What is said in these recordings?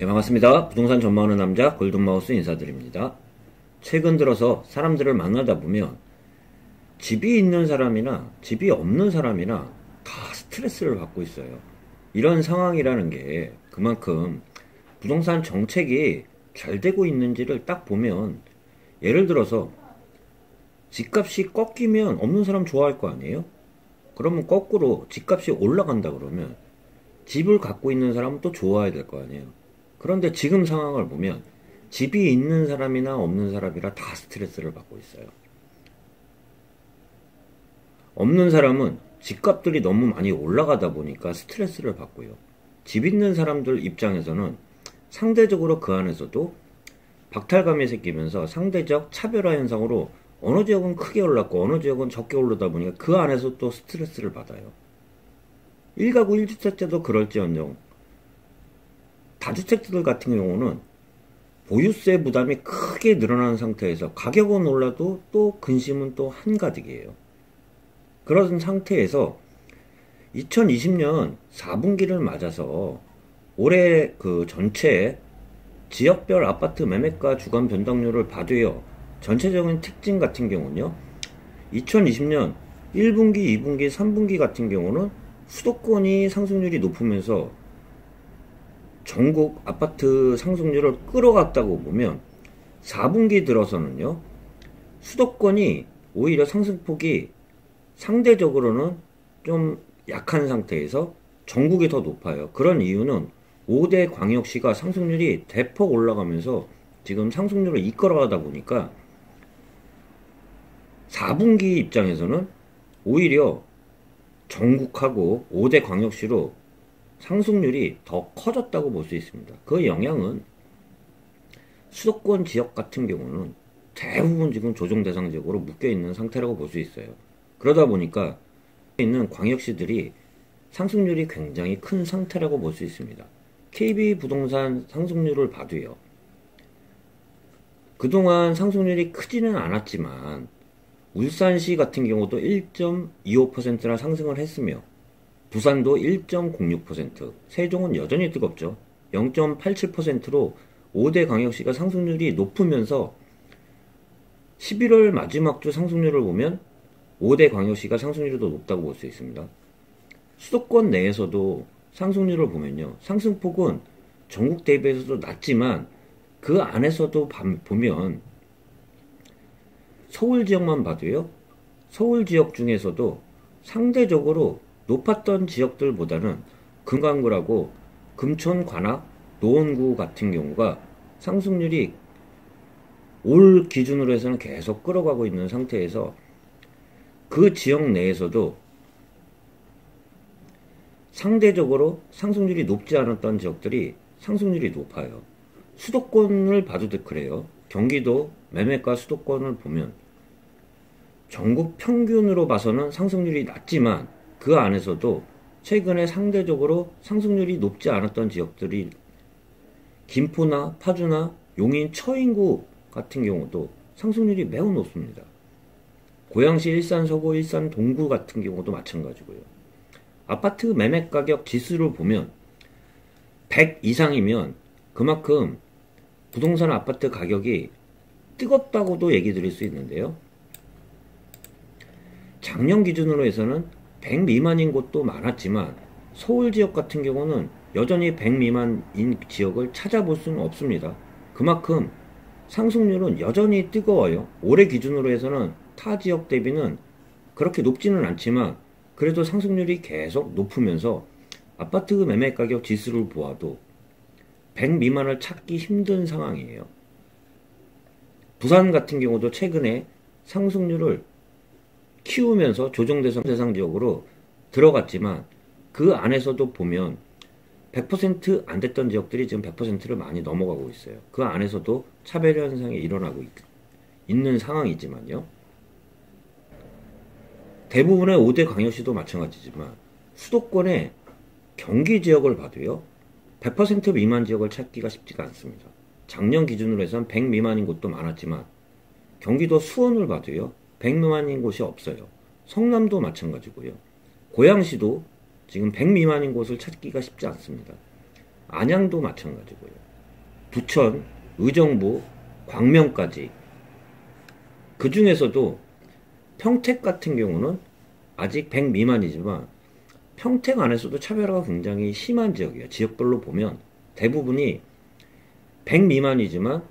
네, 반갑습니다. 부동산 전망하는 남자 골든마우스 인사드립니다. 최근 들어서 사람들을 만나다 보면 집이 있는 사람이나 집이 없는 사람이나 다 스트레스를 받고 있어요. 이런 상황이라는 게 그만큼 부동산 정책이 잘 되고 있는지를 딱 보면, 예를 들어서 집값이 꺾이면 없는 사람 좋아할 거 아니에요? 그러면 거꾸로 집값이 올라간다 그러면 집을 갖고 있는 사람은 또 좋아해야 될 거 아니에요? 그런데 지금 상황을 보면 집이 있는 사람이나 없는 사람이라 다 스트레스를 받고 있어요. 없는 사람은 집값들이 너무 많이 올라가다 보니까 스트레스를 받고요. 집 있는 사람들 입장에서는 상대적으로 그 안에서도 박탈감이 생기면서 상대적 차별화 현상으로 어느 지역은 크게 올랐고 어느 지역은 적게 오르다 보니까 그 안에서 또 스트레스를 받아요. 1가구 1주택자도 그럴지언정 다주택자들 같은 경우는 보유세 부담이 크게 늘어나는 상태에서 가격은 올라도 또 근심은 또 한가득이에요. 그런 상태에서 2020년 4분기를 맞아서 올해 그 전체 지역별 아파트 매매가 주간 변동률을 봐도요, 전체적인 특징 같은 경우는요, 2020년 1분기, 2분기, 3분기 같은 경우는 수도권이 상승률이 높으면서 전국 아파트 상승률을 끌어갔다고 보면, 4분기 들어서는요, 수도권이 오히려 상승폭이 상대적으로는 좀 약한 상태에서 전국이 더 높아요. 그런 이유는 5대 광역시가 상승률이 대폭 올라가면서 지금 상승률을 이끌어가다 보니까 4분기 입장에서는 오히려 전국하고 5대 광역시로 상승률이 더 커졌다고 볼 수 있습니다. 그 영향은 수도권 지역 같은 경우는 대부분 지금 조정 대상 지역으로 묶여있는 상태라고 볼 수 있어요. 그러다 보니까 있는 광역시들이 상승률이 굉장히 큰 상태라고 볼 수 있습니다. KB 부동산 상승률을 봐도요, 그동안 상승률이 크지는 않았지만 울산시 같은 경우도 1.25%나 상승을 했으며 부산도 1.06%, 세종은 여전히 뜨겁죠. 0.87%로 5대 광역시가 상승률이 높으면서 11월 마지막 주 상승률을 보면 5대 광역시가 상승률이 더 높다고 볼 수 있습니다. 수도권 내에서도 상승률을 보면요, 상승폭은 전국 대비해서도 낮지만 그 안에서도 보면 서울 지역만 봐도요, 서울 지역 중에서도 상대적으로 높았던 지역들보다는 금강구라고 금천, 관악, 노원구 같은 경우가 상승률이 올 기준으로 해서는 계속 끌어가고 있는 상태에서 그 지역 내에서도 상대적으로 상승률이 높지 않았던 지역들이 상승률이 높아요. 수도권을 봐도 그래요. 경기도 매매가 수도권을 보면 전국 평균으로 봐서는 상승률이 낮지만 그 안에서도 최근에 상대적으로 상승률이 높지 않았던 지역들이 김포나 파주나 용인, 처인구 같은 경우도 상승률이 매우 높습니다. 고양시, 일산 서구, 일산 동구 같은 경우도 마찬가지고요. 아파트 매매가격 지수를 보면 100 이상이면 그만큼 부동산 아파트 가격이 뜨겁다고도 얘기 드릴 수 있는데요. 작년 기준으로 해서는 100 미만인 곳도 많았지만 서울 지역 같은 경우는 여전히 100 미만인 지역을 찾아볼 수는 없습니다. 그만큼 상승률은 여전히 뜨거워요. 올해 기준으로 해서는 타 지역 대비는 그렇게 높지는 않지만 그래도 상승률이 계속 높으면서 아파트 매매 가격 지수를 보아도 100 미만을 찾기 힘든 상황이에요. 부산 같은 경우도 최근에 상승률을 키우면서 조정 대상 지역으로 들어갔지만 그 안에서도 보면 100% 안 됐던 지역들이 지금 100%를 많이 넘어가고 있어요. 그 안에서도 차별 현상이 일어나고 있는 상황이지만요. 대부분의 5대 광역시도 마찬가지지만 수도권의 경기 지역을 봐도요, 100% 미만 지역을 찾기가 쉽지가 않습니다. 작년 기준으로 해서는 100 미만인 곳도 많았지만 경기도 수원을 봐도요, 100 미만인 곳이 없어요. 성남도 마찬가지고요. 고양시도 지금 100 미만인 곳을 찾기가 쉽지 않습니다. 안양도 마찬가지고요. 부천, 의정부, 광명까지. 그 중에서도 평택 같은 경우는 아직 100 미만이지만 평택 안에서도 차별화가 굉장히 심한 지역이에요. 지역별로 보면 대부분이 100 미만이지만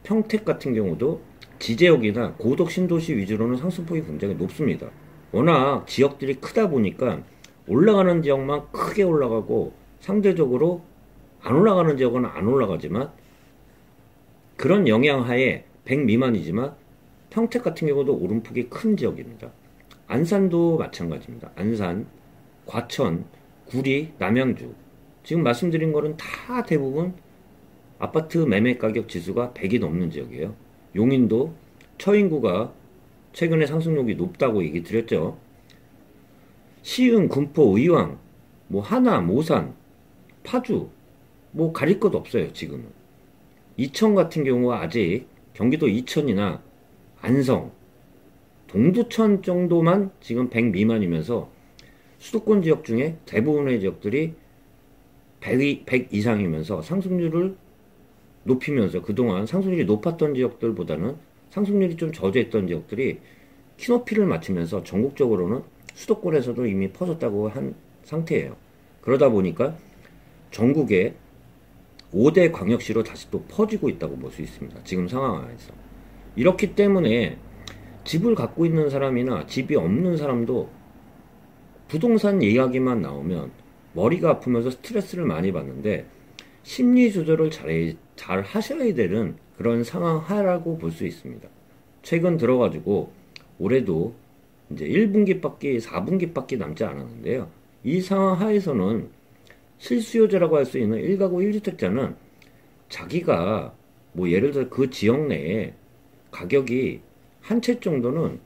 평택 같은 경우도 지제역이나 고덕 신도시 위주로는 상승폭이 굉장히 높습니다. 워낙 지역들이 크다 보니까 올라가는 지역만 크게 올라가고 상대적으로 안 올라가는 지역은 안 올라가지만 그런 영향 하에 100 미만이지만 평택 같은 경우도 오름폭이 큰 지역입니다. 안산도 마찬가지입니다. 안산, 과천, 구리, 남양주. 지금 말씀드린 거는 다 대부분 아파트 매매 가격 지수가 100이 넘는 지역이에요. 용인도, 처인구가 최근에 상승률이 높다고 얘기 드렸죠. 시흥, 군포, 의왕, 하남, 오산, 파주, 가릴 것 없어요, 지금은. 이천 같은 경우가 아직 경기도 이천이나 안성, 동두천 정도만 지금 100 미만이면서 수도권 지역 중에 대부분의 지역들이 100 이상이면서 상승률을 높이면서 그동안 상승률이 높았던 지역들보다는 상승률이 좀 저조했던 지역들이 키높이를 맞추면서 전국적으로는 수도권에서도 이미 퍼졌다고 한 상태예요. 그러다 보니까 전국에 5대 광역시로 다시 또 퍼지고 있다고 볼 수 있습니다. 지금 상황 안에서. 이렇기 때문에 집을 갖고 있는 사람이나 집이 없는 사람도 부동산 이야기만 나오면 머리가 아프면서 스트레스를 많이 받는데 심리 조절을 잘 하셔야 되는 그런 상황 하라고 볼 수 있습니다. 최근 들어가지고 올해도 이제 1분기밖에 4분기밖에 남지 않았는데요. 이 상황 하에서는 실수요자라고 할 수 있는 1가구 1주택자는 자기가 예를 들어 그 지역 내에 가격이 한 채 정도는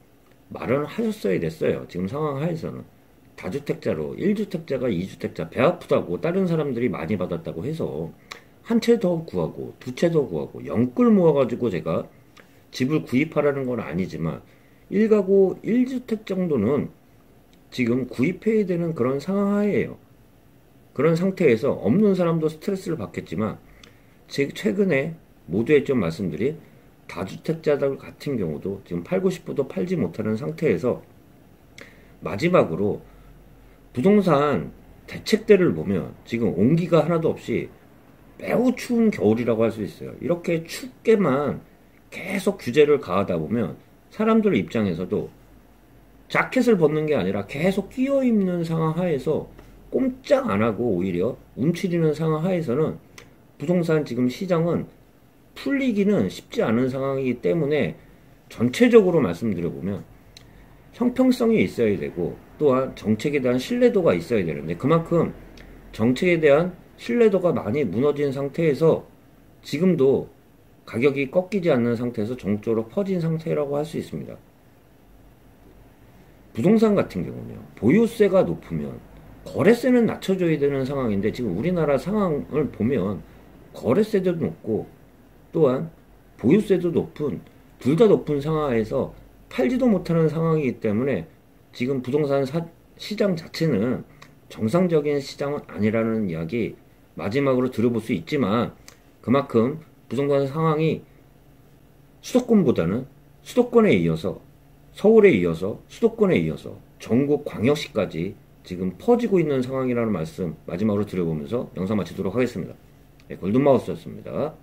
마련하셨어야 됐어요. 지금 상황 하에서는. 다주택자로 1주택자가 2주택자 배 아프다고 다른 사람들이 많이 받았다고 해서 한 채 더 구하고 두 채 더 구하고 영끌 모아가지고 제가 집을 구입하라는 건 아니지만 1가구 1주택 정도는 지금 구입해야 되는 그런 상황 하에요. 그런 상태에서 없는 사람도 스트레스를 받겠지만 최근에 모두에 좀 말씀드린 다주택자들 같은 경우도 지금 팔고 싶어도 팔지 못하는 상태에서 마지막으로 부동산 대책들을 보면 지금 온기가 하나도 없이 매우 추운 겨울이라고 할 수 있어요. 이렇게 춥게만 계속 규제를 가하다 보면 사람들 입장에서도 자켓을 벗는 게 아니라 계속 끼어 입는 상황 하에서 꼼짝 안 하고 오히려 움츠리는 상황 하에서는 부동산 지금 시장은 풀리기는 쉽지 않은 상황이기 때문에 전체적으로 말씀드려보면 형평성이 있어야 되고 또한 정책에 대한 신뢰도가 있어야 되는데 그만큼 정책에 대한 신뢰도가 많이 무너진 상태에서 지금도 가격이 꺾이지 않는 상태에서 전국적으로 퍼진 상태라고 할 수 있습니다. 부동산 같은 경우는요. 보유세가 높으면 거래세는 낮춰줘야 되는 상황인데 지금 우리나라 상황을 보면 거래세도 높고 또한 보유세도 높은 둘 다 높은 상황에서 팔지도 못하는 상황이기 때문에 지금 부동산 시장 자체는 정상적인 시장은 아니라는 이야기 마지막으로 들어볼 수 있지만 그만큼 부동산 상황이 수도권보다는 수도권에 이어서 서울에 이어서 수도권에 이어서 전국 광역시까지 지금 퍼지고 있는 상황이라는 말씀 마지막으로 드려보면서 영상 마치도록 하겠습니다. 네, 골든마우스였습니다.